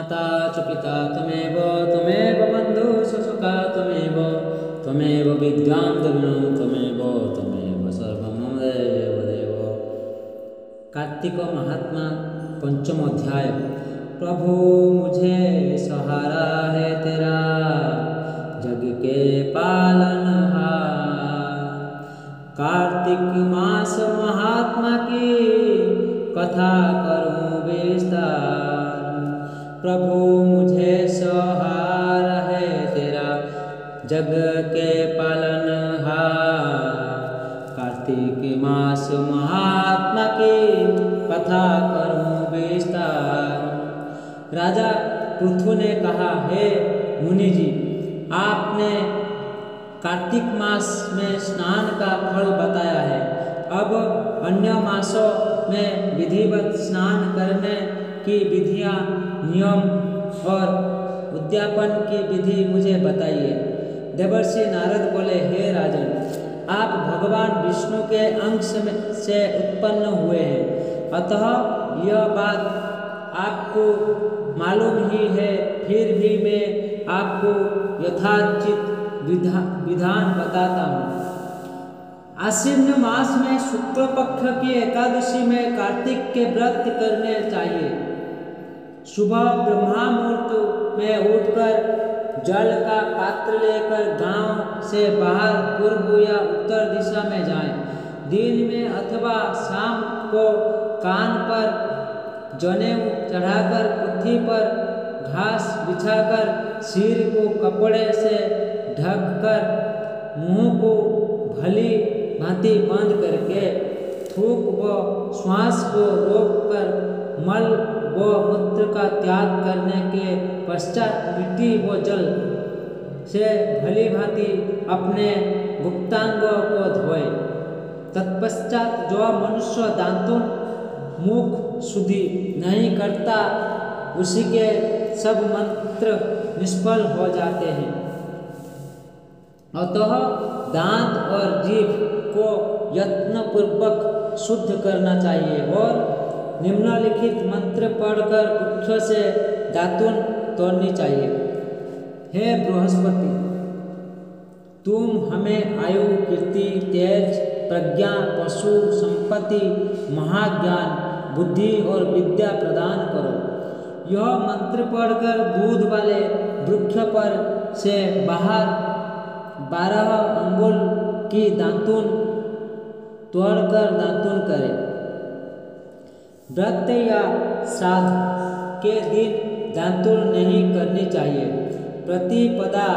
माता च पिता त्वमेव त्वमेव बन्धुः सखा त्वमेव त्वमेव विद्यां द्रविणं त्वमेव त्वमेव सर्वं मम देव। कार्तिक महात्मा पंचम अध्याय। प्रभु मुझे सहारा है तेरा, जग के पालनहार। कार्तिक मास महात्मा की कथा करूं विस्तार। प्रभु मुझे सहारा है तेरा, जग के पालनहार। कार्तिक मास महात्मा की कथा करूं विस्तार। राजा पृथु ने कहा, हे मुनि जी, आपने कार्तिक मास में स्नान का फल बताया है। अब अन्य मासों में विधिवत स्नान करने की विधियां, नियम और उद्यापन की विधि मुझे बताइए। देवर्षि नारद बोले, हे राजन, आप भगवान विष्णु के अंश से उत्पन्न हुए हैं, अतः यह बात आपको मालूम ही है। फिर भी मैं आपको यथाचित विधान बताता हूँ। आश्विन मास में शुक्ल पक्ष की एकादशी में कार्तिक के व्रत करने चाहिए। सुबह ब्रह्मा मुहूर्त में उठकर जल का पात्र लेकर गांव से बाहर पूर्व या उत्तर दिशा में जाएं। दिन में अथवा शाम को कान पर जनेऊ चढ़ाकर पृथ्वी पर घास बिछाकर सिर को कपड़े से ढककर मुंह को भली भांति बंद करके थूक व श्वास को रोककर मल व मूत्र का त्याग करने के पश्चात मिट्टी व जल से भली भांति अपने गुप्तांगों को धोए। तत्पश्चात जो मनुष्य दांतों मुख शुद्धि नहीं करता, उसी के सब मंत्र निष्फल हो जाते हैं। अतः दांत और जीभ को यत्नपूर्वक शुद्ध करना चाहिए और निम्नलिखित मंत्र पढ़कर मुख से दातुन तोड़नी चाहिए। हे बृहस्पति, तुम हमें आयु, कीर्ति, तेज, प्रज्ञा, पशु, संपत्ति, महाज्ञान, बुद्धि और विद्या प्रदान करो। यह मंत्र पढ़कर दूध वाले वृक्ष पर से बाहर 12 अंगुल की दातुन तोड़कर दातुन करें। व्रत या श्राद्ध के दिन दातुन नहीं करनी चाहिए। प्रतिपदा,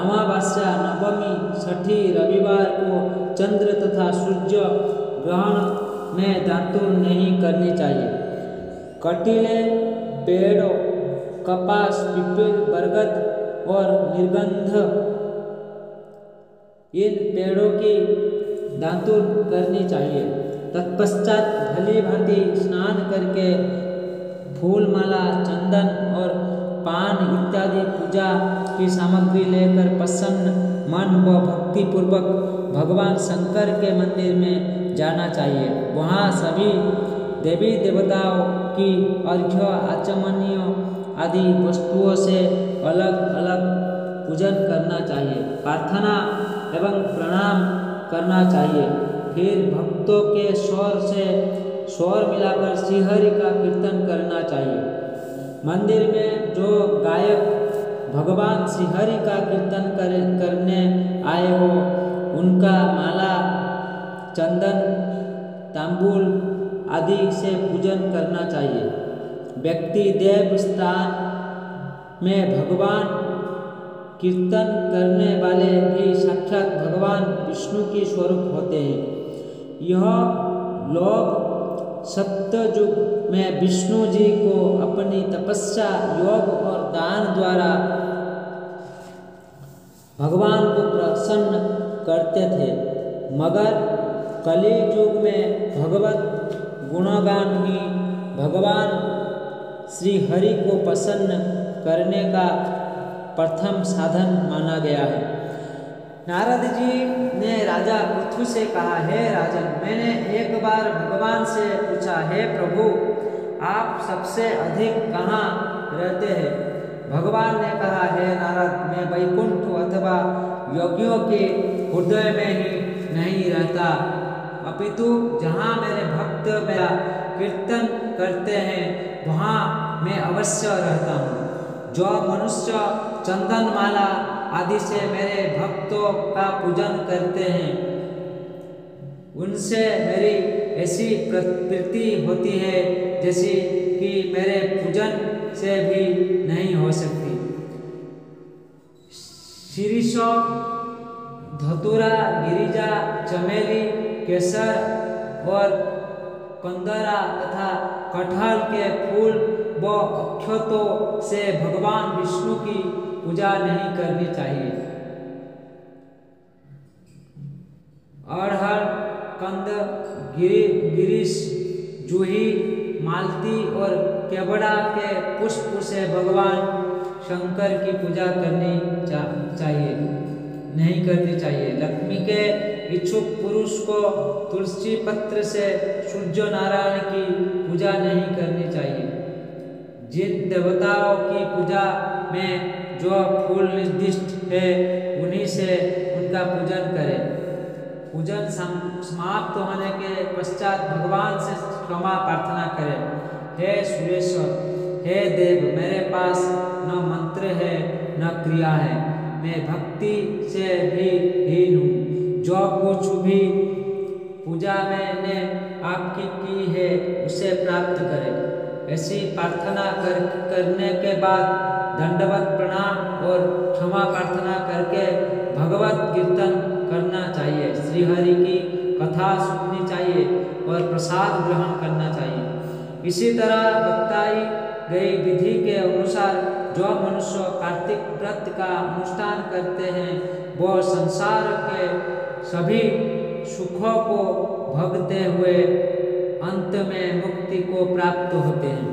अमावस्या, नवमी, छठी, रविवार को चंद्र तथा सूर्य ग्रहण में दातुन नहीं करनी चाहिए। कटीले पेड़ों, कपास, पीपल, बरगद और निर्गंध, इन पेड़ों की दातुन करनी चाहिए। तत्पश्चात भली भांति स्नान करके फूल माला, चंदन और पान इत्यादि पूजा की सामग्री लेकर प्रसन्न मन व भक्ति पूर्वक भगवान शंकर के मंदिर में जाना चाहिए। वहाँ सभी देवी देवताओं की अर्घ्य, आचमनीय आदि वस्तुओं से अलग अलग पूजन करना चाहिए। प्रार्थना एवं प्रणाम करना चाहिए। फिर भक्तों के स्वर से स्वर मिलाकर श्रीहरि का कीर्तन करना चाहिए। मंदिर में जो गायक भगवान श्रीहरि का कीर्तन करने आए हो, उनका माला, चंदन, तांबूल आदि से पूजन करना चाहिए। व्यक्ति देव स्थान में भगवान कीर्तन करने वाले भी साक्षात भगवान विष्णु के स्वरूप होते हैं। यह लोग सत्ययुग में विष्णु जी को अपनी तपस्या, योग और दान द्वारा भगवान को प्रसन्न करते थे, मगर कली युग में भगवत गुणगान ही भगवान श्री हरि को प्रसन्न करने का प्रथम साधन माना गया है। नारद जी ने राजा पृथु से कहा, हे राजन, मैंने एक बार भगवान से पूछा, हे प्रभु, आप सबसे अधिक कहाँ रहते हैं। भगवान ने कहा, हे नारद, मैं वैकुंठ अथवा योगियों के हृदय में ही नहीं रहता, अपितु जहाँ मेरे भक्त मेरा कीर्तन करते हैं वहाँ मैं अवश्य रहता हूँ। जो मनुष्य चंदन माला आदि से मेरे भक्तों का पूजन करते हैं उनसे मेरी ऐसी प्रतीति होती है जैसी कि मेरे पूजन से भी नहीं हो सकती। शीर्ष, धतूरा, गिरिजा, चमेली, केसर और कंदरा तथा कटहल के फूल व अक्षतों से भगवान विष्णु की पूजा नहीं करनी चाहिए। अड़हर, कंद, गिरीश, जूही, मालती और केवड़ा के पुष्प से भगवान शंकर की पूजा करनी चाहिए, नहीं करनी चाहिए। लक्ष्मी के इच्छुक पुरुष को तुलसी पत्र से सूर्य नारायण की पूजा नहीं करनी चाहिए। जिन देवताओं की पूजा में जो फूल निर्दिष्ट है उन्हीं से उनका पूजन करें। पूजन समाप्त होने के पश्चात भगवान से क्षमा प्रार्थना करें। हे सुरेश्वर, हे देव, मेरे पास न मंत्र है न क्रिया है, मैं भक्ति से भी हीन हूँ। जो कुछ भी पूजा मैंने आपकी की है उसे प्राप्त करें। ऐसी प्रार्थना करने के बाद दंडवत प्रणाम और क्षमा प्रार्थना करके भगवत कीर्तन करना चाहिए, श्री हरि की कथा सुननी चाहिए और प्रसाद ग्रहण करना चाहिए। इसी तरह बताई गई विधि के अनुसार जो मनुष्य कार्तिक व्रत का अनुष्ठान करते हैं वो संसार के सभी सुखों को भोगते हुए अंत में मुक्ति को प्राप्त होते हैं।